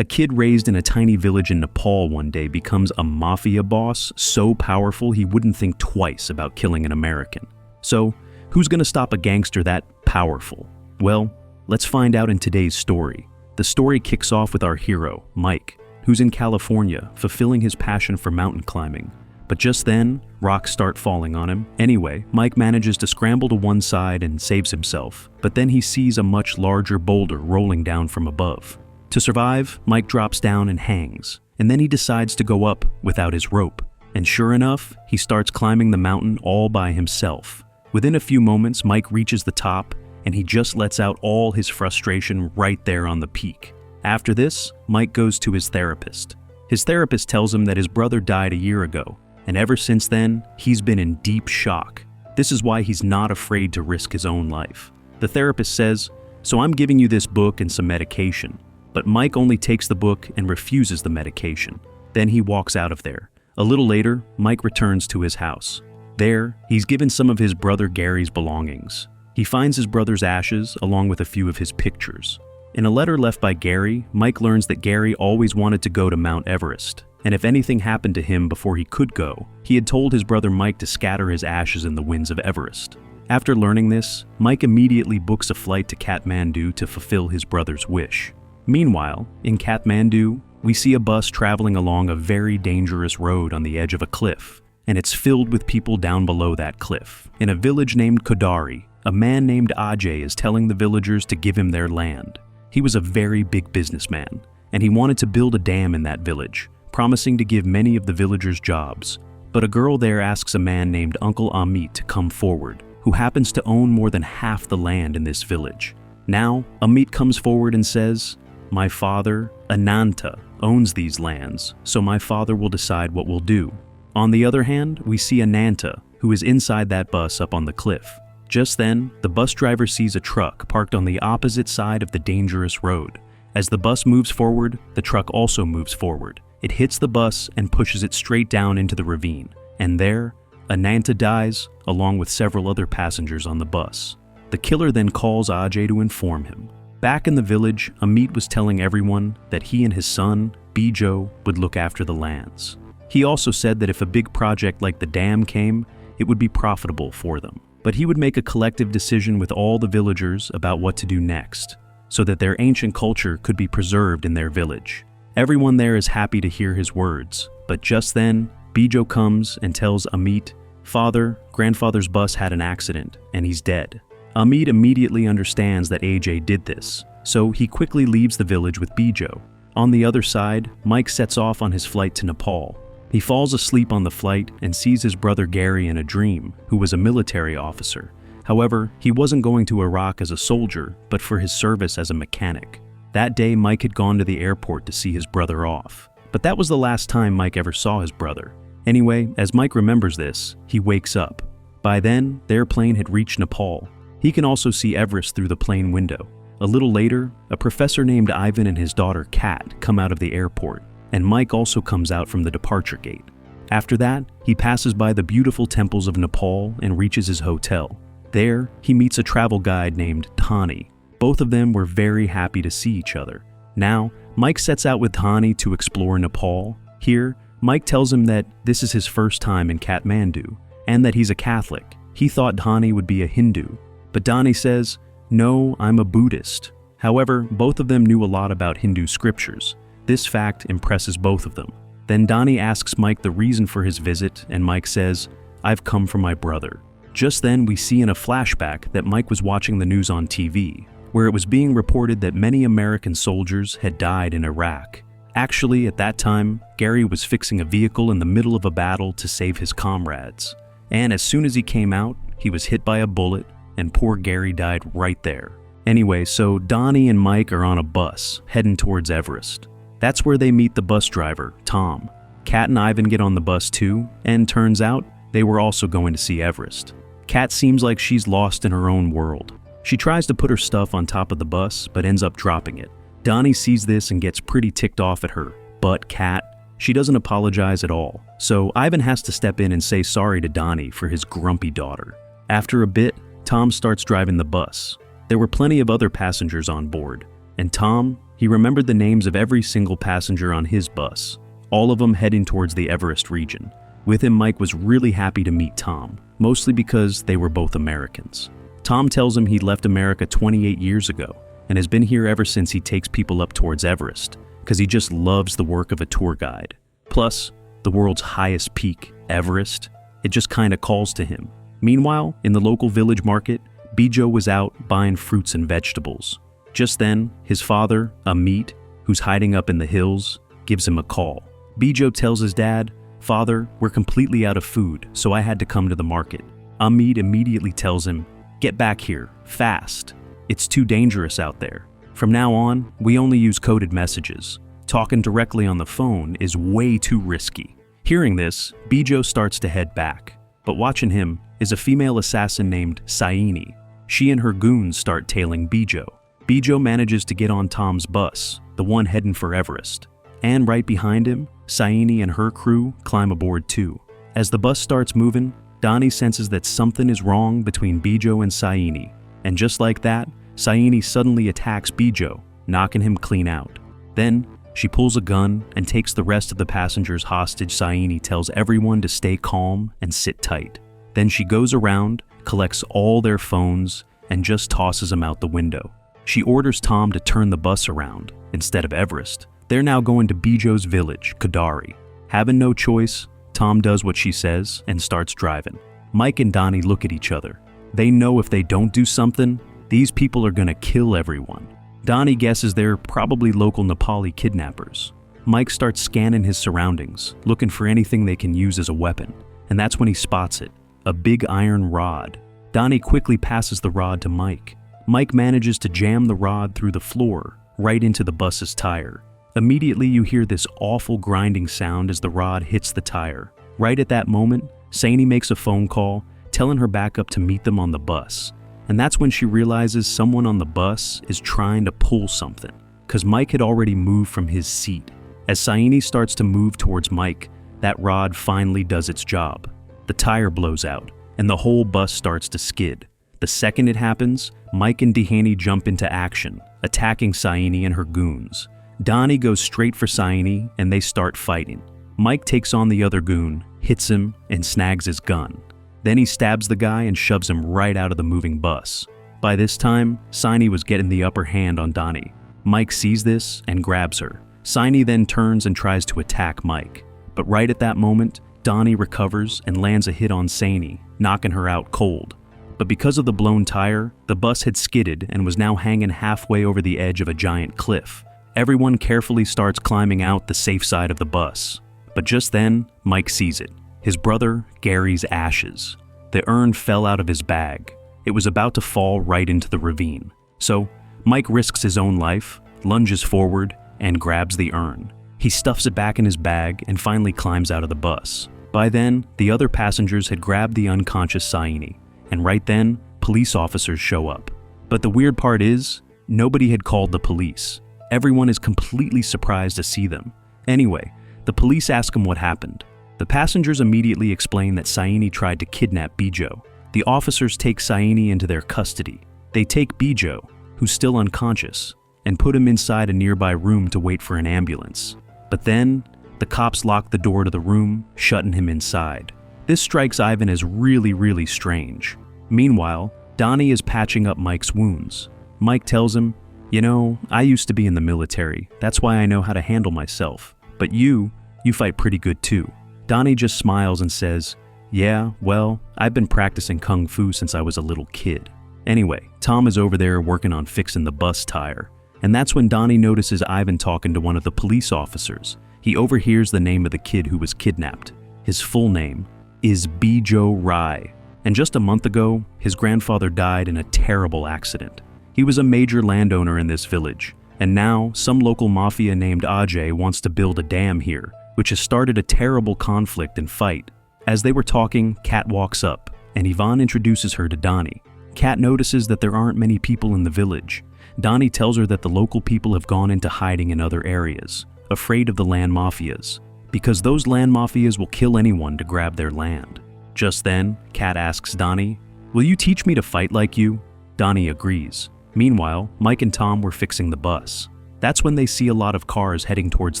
A kid raised in a tiny village in Nepal one day becomes a mafia boss so powerful he wouldn't think twice about killing an American. So, who's gonna stop a gangster that powerful? Well, let's find out in today's story. The story kicks off with our hero, Mike, who's in California, fulfilling his passion for mountain climbing. But just then, rocks start falling on him. Anyway, Mike manages to scramble to one side and saves himself, but then he sees a much larger boulder rolling down from above. To survive, Mike drops down and hangs, and then he decides to go up without his rope. And sure enough, he starts climbing the mountain all by himself. Within a few moments, Mike reaches the top, and he just lets out all his frustration right there on the peak. After this, Mike goes to his therapist. His therapist tells him that his brother died a year ago, and ever since then, he's been in deep shock. This is why he's not afraid to risk his own life. The therapist says, "So I'm giving you this book and some medication." But Mike only takes the book and refuses the medication. Then he walks out of there. A little later, Mike returns to his house. There, he's given some of his brother Gary's belongings. He finds his brother's ashes along with a few of his pictures. In a letter left by Gary, Mike learns that Gary always wanted to go to Mount Everest. And if anything happened to him before he could go, he had told his brother Mike to scatter his ashes in the winds of Everest. After learning this, Mike immediately books a flight to Kathmandu to fulfill his brother's wish. Meanwhile, in Kathmandu, we see a bus traveling along a very dangerous road on the edge of a cliff, and it's filled with people down below that cliff. In a village named Kodari, a man named Ajay is telling the villagers to give him their land. He was a very big businessman, and he wanted to build a dam in that village, promising to give many of the villagers jobs. But a girl there asks a man named Uncle Amit to come forward, who happens to own more than half the land in this village. Now, Amit comes forward and says, "My father, Ananta, owns these lands, so my father will decide what we'll do." On the other hand, we see Ananta, who is inside that bus up on the cliff. Just then, the bus driver sees a truck parked on the opposite side of the dangerous road. As the bus moves forward, the truck also moves forward. It hits the bus and pushes it straight down into the ravine. And there, Ananta dies, along with several other passengers on the bus. The killer then calls Ajay to inform him. Back in the village, Amit was telling everyone that he and his son, Bijo, would look after the lands. He also said that if a big project like the dam came, it would be profitable for them. But he would make a collective decision with all the villagers about what to do next, so that their ancient culture could be preserved in their village. Everyone there is happy to hear his words, but just then, Bijo comes and tells Amit, "Father, grandfather's bus had an accident, and he's dead." Amit immediately understands that Ajay did this, so he quickly leaves the village with Bijo. On the other side, Mike sets off on his flight to Nepal. He falls asleep on the flight and sees his brother Gary in a dream, who was a military officer. However, he wasn't going to Iraq as a soldier, but for his service as a mechanic. That day, Mike had gone to the airport to see his brother off. But that was the last time Mike ever saw his brother. Anyway, as Mike remembers this, he wakes up. By then, their plane had reached Nepal. He can also see Everest through the plane window. A little later, a professor named Ivan and his daughter Kat come out of the airport, and Mike also comes out from the departure gate. After that, he passes by the beautiful temples of Nepal and reaches his hotel. There, he meets a travel guide named Tani. Both of them were very happy to see each other. Now, Mike sets out with Tani to explore Nepal. Here, Mike tells him that this is his first time in Kathmandu, and that he's a Catholic. He thought Tani would be a Hindu, but Tani says, "No, I'm a Buddhist." However, both of them knew a lot about Hindu scriptures. This fact impresses both of them. Then Donnie asks Mike the reason for his visit, and Mike says, "I've come for my brother." Just then, we see in a flashback that Mike was watching the news on TV, where it was being reported that many American soldiers had died in Iraq. Actually, at that time, Gary was fixing a vehicle in the middle of a battle to save his comrades. And as soon as he came out, he was hit by a bullet, and poor Gary died right there. Anyway, so Donnie and Mike are on a bus, heading towards Everest. That's where they meet the bus driver, Tom. Kat and Ivan get on the bus too, and turns out, they were also going to see Everest. Kat seems like she's lost in her own world. She tries to put her stuff on top of the bus, but ends up dropping it. Donnie sees this and gets pretty ticked off at her, but Kat, she doesn't apologize at all. So Ivan has to step in and say sorry to Donnie for his grumpy daughter. After a bit, Tom starts driving the bus. There were plenty of other passengers on board, and Tom, He remembered the names of every single passenger on his bus, all of them heading towards the Everest region. With him, Mike was really happy to meet Tom, mostly because they were both Americans. Tom tells him he left America 28 years ago and has been here ever since he takes people up towards Everest, because he just loves the work of a tour guide. Plus, the world's highest peak, Everest, it just kinda calls to him. Meanwhile, in the local village market, Bijo was out buying fruits and vegetables. Just then, his father, Amit, who's hiding up in the hills, gives him a call. Bijo tells his dad, "Father, we're completely out of food, so I had to come to the market." Amit immediately tells him, "Get back here, fast. It's too dangerous out there. From now on, we only use coded messages. Talking directly on the phone is way too risky." Hearing this, Bijo starts to head back. But watching him is a female assassin named Saini. She and her goons start tailing Bijo. Bijo manages to get on Tom's bus, the one heading for Everest. And right behind him, Saini and her crew climb aboard too. As the bus starts moving, Donnie senses that something is wrong between Bijo and Saini. And just like that, Saini suddenly attacks Bijo, knocking him clean out. Then, she pulls a gun and takes the rest of the passengers hostage. Saini tells everyone to stay calm and sit tight. Then she goes around, collects all their phones, and just tosses them out the window. She orders Tom to turn the bus around. Instead of Everest, they're now going to Bijo's village, Kadari. Having no choice, Tom does what she says and starts driving. Mike and Donnie look at each other. They know if they don't do something, these people are gonna kill everyone. Donnie guesses they're probably local Nepali kidnappers. Mike starts scanning his surroundings, looking for anything they can use as a weapon, and that's when he spots it, a big iron rod. Donnie quickly passes the rod to Mike. Mike manages to jam the rod through the floor, right into the bus's tire. Immediately you hear this awful grinding sound as the rod hits the tire. Right at that moment, Saini makes a phone call, telling her backup to meet them on the bus. And that's when she realizes someone on the bus is trying to pull something, because Mike had already moved from his seat. As Saini starts to move towards Mike, that rod finally does its job. The tire blows out, and the whole bus starts to skid. The second it happens, Mike and Dehaney jump into action, attacking Saini and her goons. Donnie goes straight for Saini, and they start fighting. Mike takes on the other goon, hits him, and snags his gun. Then he stabs the guy and shoves him right out of the moving bus. By this time, Saini was getting the upper hand on Donnie. Mike sees this and grabs her. Saini then turns and tries to attack Mike. But right at that moment, Donnie recovers and lands a hit on Saini, knocking her out cold. But because of the blown tire, the bus had skidded and was now hanging halfway over the edge of a giant cliff. Everyone carefully starts climbing out the safe side of the bus. But just then, Mike sees it. His brother, Gary's ashes. The urn fell out of his bag. It was about to fall right into the ravine. So, Mike risks his own life, lunges forward, and grabs the urn. He stuffs it back in his bag and finally climbs out of the bus. By then, the other passengers had grabbed the unconscious Saini, and right then, police officers show up. But the weird part is, nobody had called the police. Everyone is completely surprised to see them. Anyway, the police ask him what happened. The passengers immediately explain that Saini tried to kidnap Bijo. The officers take Saini into their custody. They take Bijo, who's still unconscious, and put him inside a nearby room to wait for an ambulance. But then, the cops lock the door to the room, shutting him inside. This strikes Ivan as really strange. Meanwhile, Donnie is patching up Mike's wounds. Mike tells him, "You know, I used to be in the military. That's why I know how to handle myself. But you fight pretty good too." Donnie just smiles and says, "Yeah, well, I've been practicing kung fu since I was a little kid." Anyway, Tom is over there working on fixing the bus tire. And that's when Donnie notices Ivan talking to one of the police officers. He overhears the name of the kid who was kidnapped. His full name is Bijo Rai. And just a month ago, his grandfather died in a terrible accident. He was a major landowner in this village. And now, some local mafia named Ajay wants to build a dam here, which has started a terrible conflict and fight. As they were talking, Kat walks up, and Yvonne introduces her to Donnie. Kat notices that there aren't many people in the village. Donnie tells her that the local people have gone into hiding in other areas, afraid of the land mafias, because those land mafias will kill anyone to grab their land. Just then, Kat asks Donnie, "Will you teach me to fight like you?" Donnie agrees. Meanwhile, Mike and Tom were fixing the bus. That's when they see a lot of cars heading towards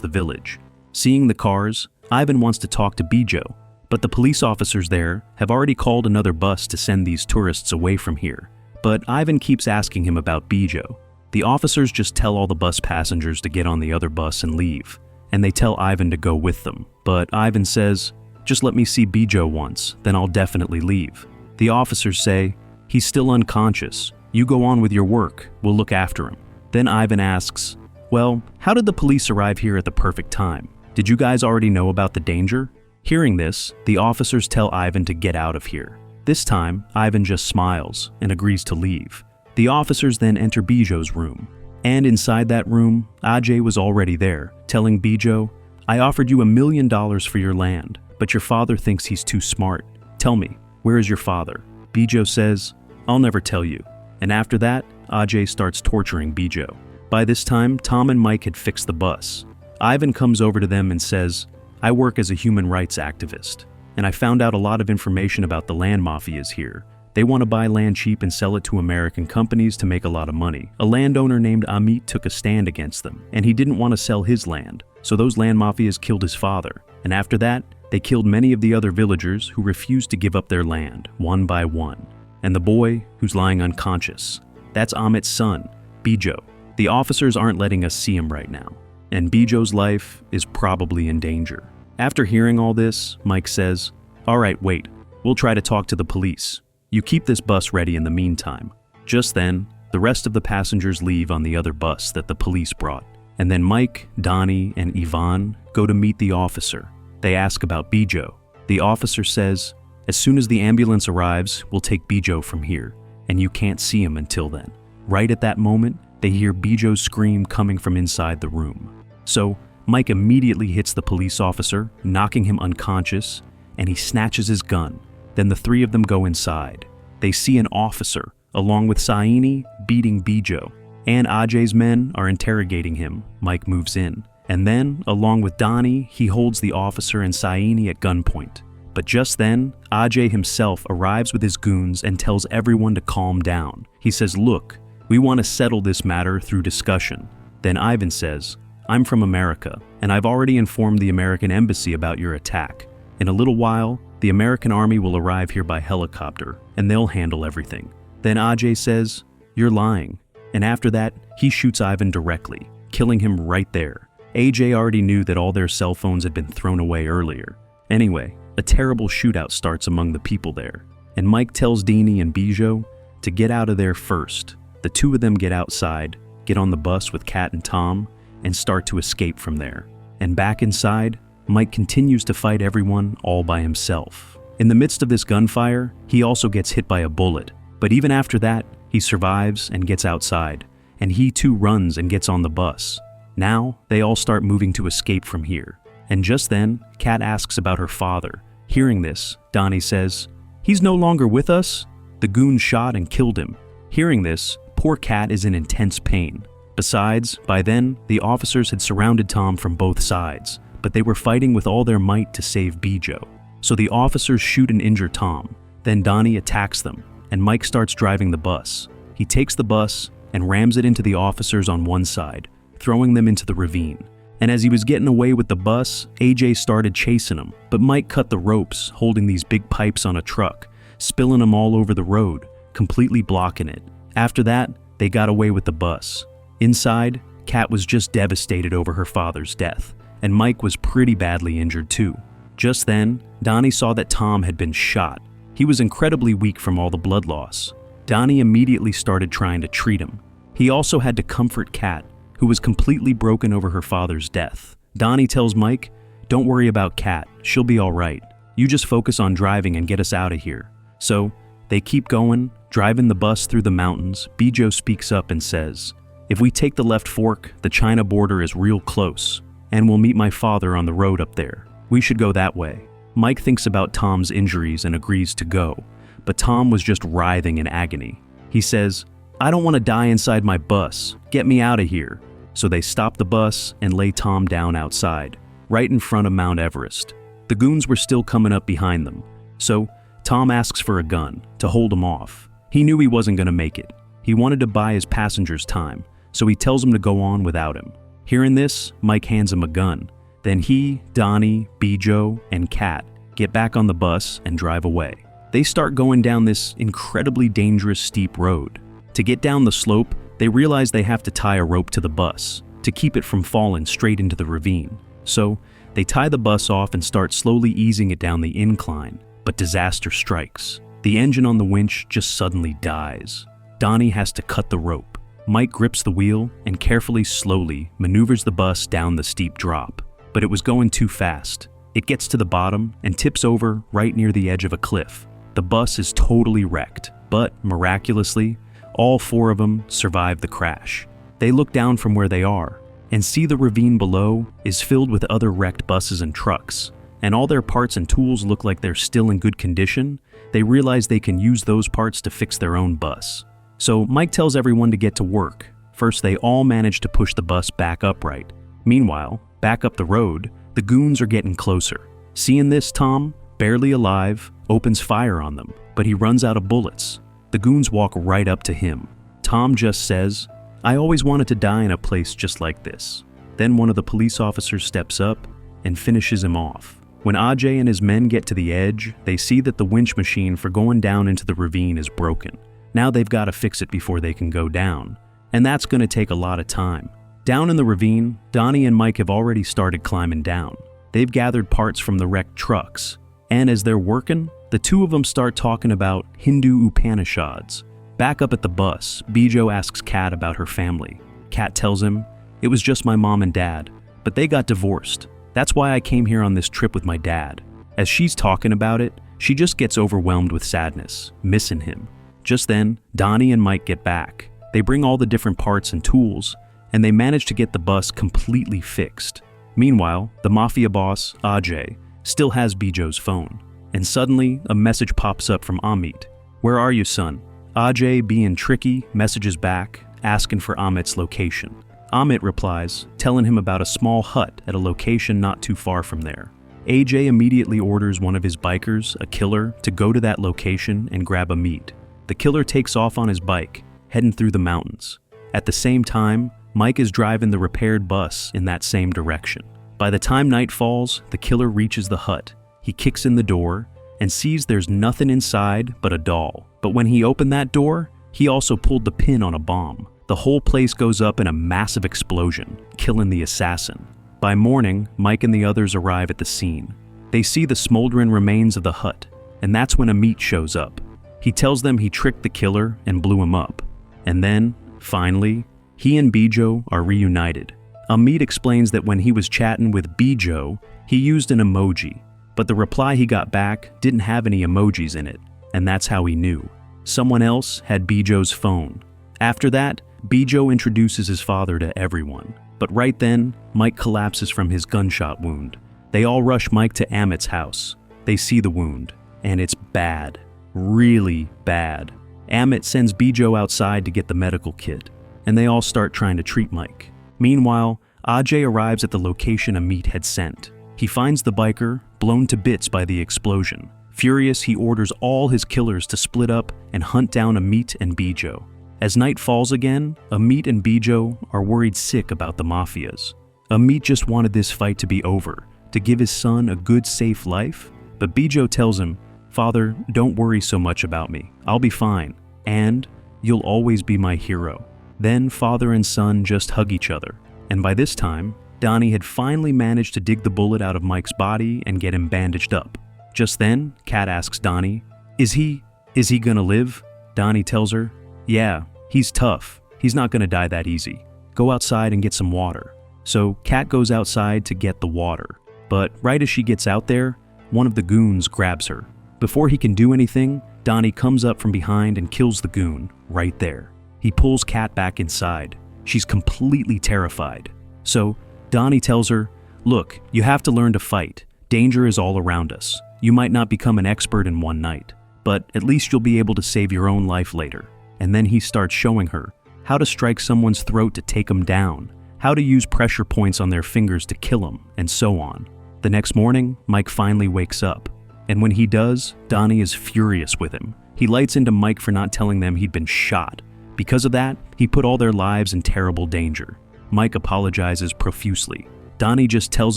the village. Seeing the cars, Ivan wants to talk to Bijo, but the police officers there have already called another bus to send these tourists away from here. But Ivan keeps asking him about Bijo. The officers just tell all the bus passengers to get on the other bus and leave, and they tell Ivan to go with them. But Ivan says, "Just let me see Bijo once, then I'll definitely leave." The officers say, "He's still unconscious. You go on with your work, we'll look after him." Then Ivan asks, "Well, how did the police arrive here at the perfect time? Did you guys already know about the danger?" Hearing this, the officers tell Ivan to get out of here. This time, Ivan just smiles and agrees to leave. The officers then enter Bijo's room. And inside that room, Ajay was already there, telling Bijo, "I offered you $1 million for your land, but your father thinks he's too smart. Tell me, where is your father?" Bijo says, "I'll never tell you." And after that, Ajay starts torturing Bijo. By this time, Tom and Mike had fixed the bus. Ivan comes over to them and says, "I work as a human rights activist, and I found out a lot of information about the land mafias here. They want to buy land cheap and sell it to American companies to make a lot of money. A landowner named Amit took a stand against them, and he didn't want to sell his land, so those land mafias killed his father. And after that, they killed many of the other villagers who refused to give up their land, one by one. And the boy who's lying unconscious, that's Amit's son, Bijo. The officers aren't letting us see him right now, and Bijo's life is probably in danger." After hearing all this, Mike says, "All right, wait, we'll try to talk to the police. You keep this bus ready in the meantime." Just then, the rest of the passengers leave on the other bus that the police brought. And then Mike, Donnie, and Ivan go to meet the officer. They ask about Bijo. The officer says, "As soon as the ambulance arrives, we'll take Bijo from here, and you can't see him until then." Right at that moment, they hear Bijo's scream coming from inside the room. So, Mike immediately hits the police officer, knocking him unconscious, and he snatches his gun. Then the three of them go inside. They see an officer, along with Saini, beating Bijo. And Ajay's men are interrogating him. Mike moves in. And then, along with Donnie, he holds the officer and Saini at gunpoint. But just then, Ajay himself arrives with his goons and tells everyone to calm down. He says, "Look, we want to settle this matter through discussion." Then Ivan says, "I'm from America, and I've already informed the American embassy about your attack. In a little while, the American army will arrive here by helicopter, and they'll handle everything." Then Ajay says, "You're lying." And after that, he shoots Ivan directly, killing him right there. AJ already knew that all their cell phones had been thrown away earlier. Anyway, a terrible shootout starts among the people there, and Mike tells Dini and Bijo to get out of there first. The two of them get outside, get on the bus with Kat and Tom, and start to escape from there. And back inside, Mike continues to fight everyone all by himself. In the midst of this gunfire, he also gets hit by a bullet, but even after that, he survives and gets outside, and he too runs and gets on the bus. Now, they all start moving to escape from here. And just then, Kat asks about her father. Hearing this, Donnie says, "He's no longer with us? The goon shot and killed him." Hearing this, poor Kat is in intense pain. Besides, by then, the officers had surrounded Tom from both sides, but they were fighting with all their might to save Bijo. So the officers shoot and injure Tom. Then Donnie attacks them, and Mike starts driving the bus. He takes the bus and rams it into the officers on one side, throwing them into the ravine. And as he was getting away with the bus, AJ started chasing him, but Mike cut the ropes holding these big pipes on a truck, spilling them all over the road, completely blocking it. After that, they got away with the bus. Inside, Kat was just devastated over her father's death, and Mike was pretty badly injured too. Just then, Donnie saw that Tom had been shot. He was incredibly weak from all the blood loss. Donnie immediately started trying to treat him. He also had to comfort Kat, who was completely broken over her father's death. Donnie tells Mike, "Don't worry about Kat, she'll be all right. You just focus on driving and get us out of here." So, they keep going, driving the bus through the mountains. Bijo speaks up and says, "If we take the left fork, the China border is real close, and we'll meet my father on the road up there. We should go that way." Mike thinks about Tom's injuries and agrees to go, but Tom was just writhing in agony. He says, "I don't want to die inside my bus. Get me out of here." So they stop the bus and lay Tom down outside, right in front of Mount Everest. The goons were still coming up behind them, so Tom asks for a gun to hold him off. He knew he wasn't going to make it. He wanted to buy his passengers time, so he tells him to go on without him. Hearing this, Mike hands him a gun. Then he, Donnie, Bijo, and Kat get back on the bus and drive away. They start going down this incredibly dangerous steep road. To get down the slope, they realize they have to tie a rope to the bus to keep it from falling straight into the ravine. So they tie the bus off and start slowly easing it down the incline, but disaster strikes. The engine on the winch just suddenly dies. Donnie has to cut the rope. Mike grips the wheel and carefully, slowly maneuvers the bus down the steep drop. But it was going too fast. It gets to the bottom and tips over right near the edge of a cliff. The bus is totally wrecked, but miraculously, all 4 of them survive the crash. They look down from where they are and see the ravine below is filled with other wrecked buses and trucks, and all their parts and tools look like they're still in good condition. They realize they can use those parts to fix their own bus. So Mike tells everyone to get to work. First, they all manage to push the bus back upright. Meanwhile, back up the road, the goons are getting closer. Seeing this, Tom, barely alive, opens fire on them, but he runs out of bullets. The goons walk right up to him. Tom just says, "I always wanted to die in a place just like this." Then one of the police officers steps up and finishes him off. When Ajay and his men get to the edge, they see that the winch machine for going down into the ravine is broken. Now they've got to fix it before they can go down, and that's going to take a lot of time. Down in the ravine, Donnie and Mike have already started climbing down. They've gathered parts from the wrecked trucks, and as they're working, the 2 of them start talking about Hindu Upanishads. Back up at the bus, Bijo asks Kat about her family. Kat tells him, "It was just my mom and dad, but they got divorced. That's why I came here on this trip with my dad." As she's talking about it, she just gets overwhelmed with sadness, missing him. Just then, Donnie and Mike get back. They bring all the different parts and tools, and they manage to get the bus completely fixed. Meanwhile, the Mafia boss, Ajay, still has Bijo's phone. And suddenly, a message pops up from Amit. "Where are you, son?" Ajay, being tricky, messages back, asking for Amit's location. Amit replies, telling him about a small hut at a location not too far from there. AJ immediately orders one of his bikers, a killer, to go to that location and grab Amit. The killer takes off on his bike, heading through the mountains. At the same time, Mike is driving the repaired bus in that same direction. By the time night falls, the killer reaches the hut. He kicks in the door and sees there's nothing inside but a doll. But when he opened that door, he also pulled the pin on a bomb. The whole place goes up in a massive explosion, killing the assassin. By morning, Mike and the others arrive at the scene. They see the smoldering remains of the hut, and that's when Amit shows up. He tells them he tricked the killer and blew him up. And then, finally, he and Bijo are reunited. Amit explains that when he was chatting with Bijo, he used an emoji, but the reply he got back didn't have any emojis in it, and that's how he knew. Someone else had Bijo's phone. After that, Bijo introduces his father to everyone. But right then, Mike collapses from his gunshot wound. They all rush Mike to Amit's house. They see the wound, and it's bad. Really bad. Amit sends Bijo outside to get the medical kit, and they all start trying to treat Mike. Meanwhile, Ajay arrives at the location Amit had sent. He finds the biker, blown to bits by the explosion. Furious, he orders all his killers to split up and hunt down Amit and Bijo. As night falls again, Amit and Bijo are worried sick about the Mafias. Amit just wanted this fight to be over, to give his son a good, safe life. But Bijo tells him, "Father, don't worry so much about me. I'll be fine, and you'll always be my hero." Then father and son just hug each other. And by this time, Donnie had finally managed to dig the bullet out of Mike's body and get him bandaged up. Just then, Kat asks Donnie, Is he gonna live?" Donnie tells her, "Yeah, he's tough. He's not gonna die that easy. Go outside and get some water." So Kat goes outside to get the water. But right as she gets out there, one of the goons grabs her. Before he can do anything, Donnie comes up from behind and kills the goon right there. He pulls Kat back inside. She's completely terrified. So Donnie tells her, "Look, you have to learn to fight. Danger is all around us. You might not become an expert in one night, but at least you'll be able to save your own life later." And then he starts showing her how to strike someone's throat to take them down, how to use pressure points on their fingers to kill them, and so on. The next morning, Mike finally wakes up. And when he does, Donnie is furious with him. He lights into Mike for not telling them he'd been shot. Because of that, he put all their lives in terrible danger. Mike apologizes profusely. Donnie just tells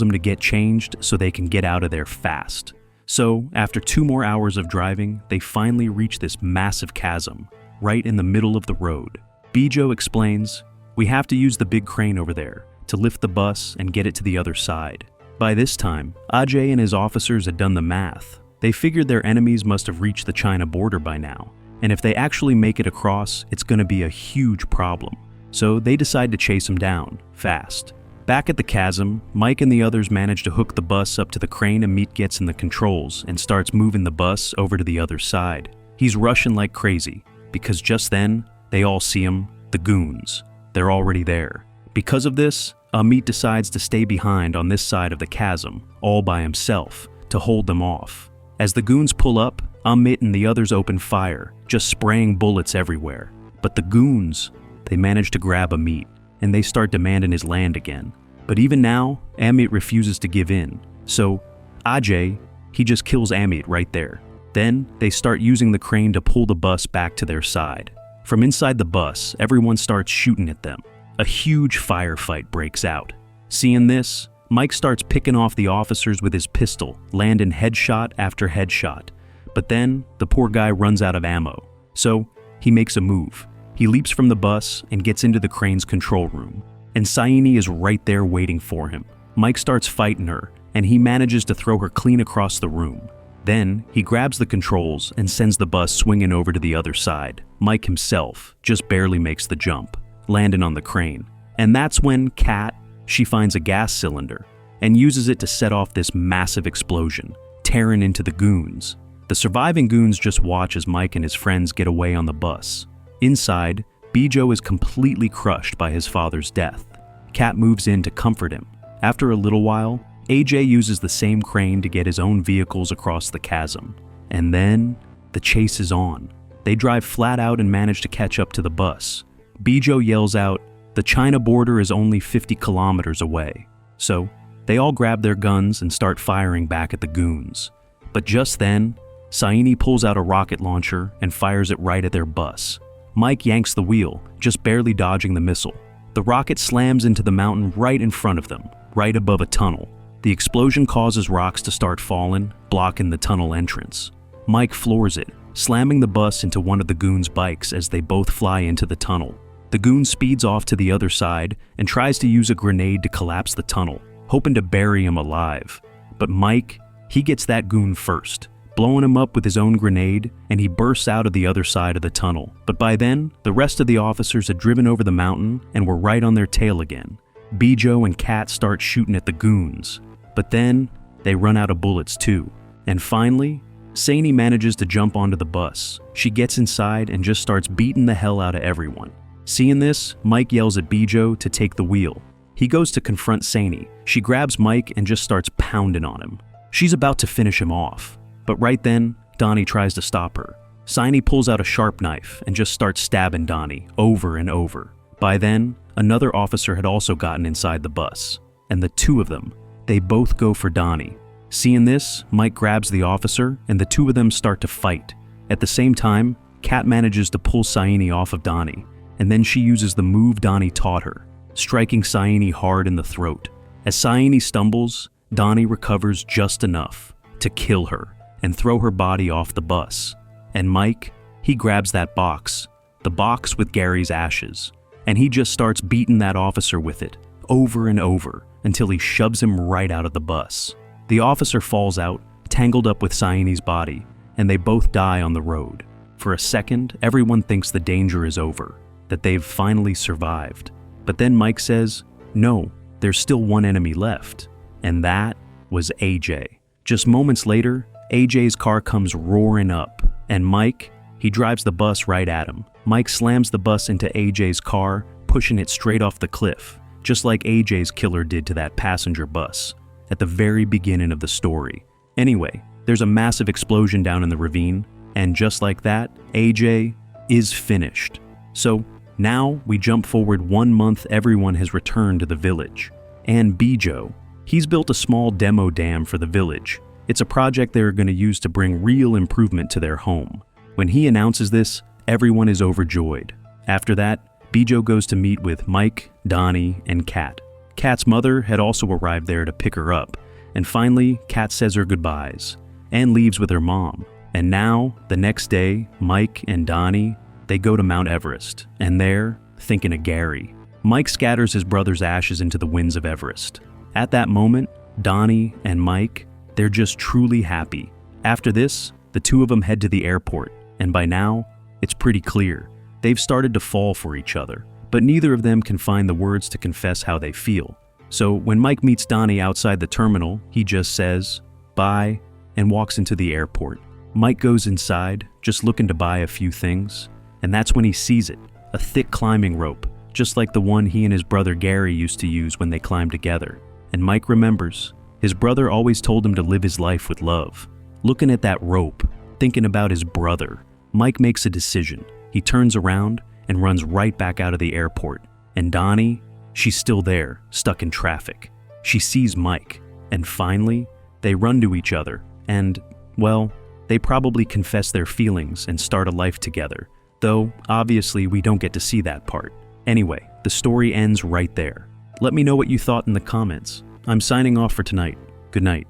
him to get changed so they can get out of there fast. So, after 2 more hours of driving, they finally reach this massive chasm, right in the middle of the road. Bijo explains, "We have to use the big crane over there to lift the bus and get it to the other side." By this time, Ajay and his officers had done the math. They figured their enemies must have reached the China border by now, and if they actually make it across, it's going to be a huge problem. So they decide to chase them down, fast. Back at the chasm, Mike and the others manage to hook the bus up to the crane Amit gets in the controls and starts moving the bus over to the other side. He's rushing like crazy, because just then, they all see him, the goons. They're already there. Because of this, Amit decides to stay behind on this side of the chasm, all by himself, to hold them off. As the goons pull up, Amit and the others open fire, just spraying bullets everywhere. But the goons, they manage to grab Amit, and they start demanding his land again. But even now, Amit refuses to give in. So, Ajay, he just kills Amit right there. Then, they start using the crane to pull the bus back to their side. From inside the bus, everyone starts shooting at them. A huge firefight breaks out. Seeing this, Mike starts picking off the officers with his pistol, landing headshot after headshot. But then, the poor guy runs out of ammo. So, he makes a move. He leaps from the bus and gets into the crane's control room. And Saini is right there waiting for him. Mike starts fighting her, and he manages to throw her clean across the room. Then, he grabs the controls and sends the bus swinging over to the other side. Mike himself just barely makes the jump, landing on the crane. And that's when Kat, she finds a gas cylinder and uses it to set off this massive explosion, tearing into the goons. The surviving goons just watch as Mike and his friends get away on the bus. Inside, Bijo is completely crushed by his father's death. Kat moves in to comfort him. After a little while, AJ uses the same crane to get his own vehicles across the chasm. And then, the chase is on. They drive flat out and manage to catch up to the bus. Bijo yells out, "The China border is only 50 kilometers away." So, they all grab their guns and start firing back at the goons. But just then, Saini pulls out a rocket launcher and fires it right at their bus. Mike yanks the wheel, just barely dodging the missile. The rocket slams into the mountain right in front of them, right above a tunnel. The explosion causes rocks to start falling, blocking the tunnel entrance. Mike floors it, slamming the bus into one of the goons' bikes as they both fly into the tunnel. The goon speeds off to the other side and tries to use a grenade to collapse the tunnel, hoping to bury him alive. But Mike, he gets that goon first, blowing him up with his own grenade, and he bursts out of the other side of the tunnel. But by then, the rest of the officers had driven over the mountain and were right on their tail again. Bijo and Kat start shooting at the goons. But then, they run out of bullets too. And finally, Saini manages to jump onto the bus. She gets inside and just starts beating the hell out of everyone. Seeing this, Mike yells at Bijo to take the wheel. He goes to confront Saini. She grabs Mike and just starts pounding on him. She's about to finish him off. But right then, Donnie tries to stop her. Saini pulls out a sharp knife and just starts stabbing Donnie over and over. By then, another officer had also gotten inside the bus. And the two of them, they both go for Donnie. Seeing this, Mike grabs the officer and the two of them start to fight. At the same time, Kat manages to pull Saini off of Donnie, and then she uses the move Donnie taught her, striking Saini hard in the throat. As Saini stumbles, Donnie recovers just enough to kill her and throw her body off the bus. And Mike, he grabs that box, the box with Gary's ashes, and he just starts beating that officer with it, over and over, until he shoves him right out of the bus. The officer falls out, tangled up with Saini's body, and they both die on the road. For a second, everyone thinks the danger is over, that they've finally survived. But then Mike says, no, there's still one enemy left, and that was AJ. Just moments later, AJ's car comes roaring up, and Mike, he drives the bus right at him. Mike slams the bus into AJ's car, pushing it straight off the cliff, just like AJ's killer did to that passenger bus at the very beginning of the story. Anyway, there's a massive explosion down in the ravine, and just like that, AJ is finished. So now we jump forward 1 month. Everyone has returned to the village. And Bijo, he's built a small demo dam for the village. It's a project they're going to use to bring real improvement to their home. When he announces this, everyone is overjoyed. After that, Bijo goes to meet with Mike, Donnie, and Kat. Kat's mother had also arrived there to pick her up, and finally, Kat says her goodbyes and leaves with her mom. And now, the next day, Mike and Donnie, they go to Mount Everest, and there, thinking of Gary. Mike scatters his brother's ashes into the winds of Everest. At that moment, Donnie and Mike, they're just truly happy. After this, the two of them head to the airport, and by now, it's pretty clear. They've started to fall for each other, but neither of them can find the words to confess how they feel. So when Mike meets Donnie outside the terminal, he just says, "Bye," and walks into the airport. Mike goes inside, just looking to buy a few things, and that's when he sees it, a thick climbing rope, just like the one he and his brother Gary used to use when they climbed together. And Mike remembers, his brother always told him to live his life with love. Looking at that rope, thinking about his brother, Mike makes a decision. He turns around and runs right back out of the airport. And Donnie, she's still there, stuck in traffic. She sees Mike, and finally, they run to each other, and, well, they probably confess their feelings and start a life together, though obviously we don't get to see that part. Anyway, the story ends right there. Let me know what you thought in the comments. I'm signing off for tonight. Good night.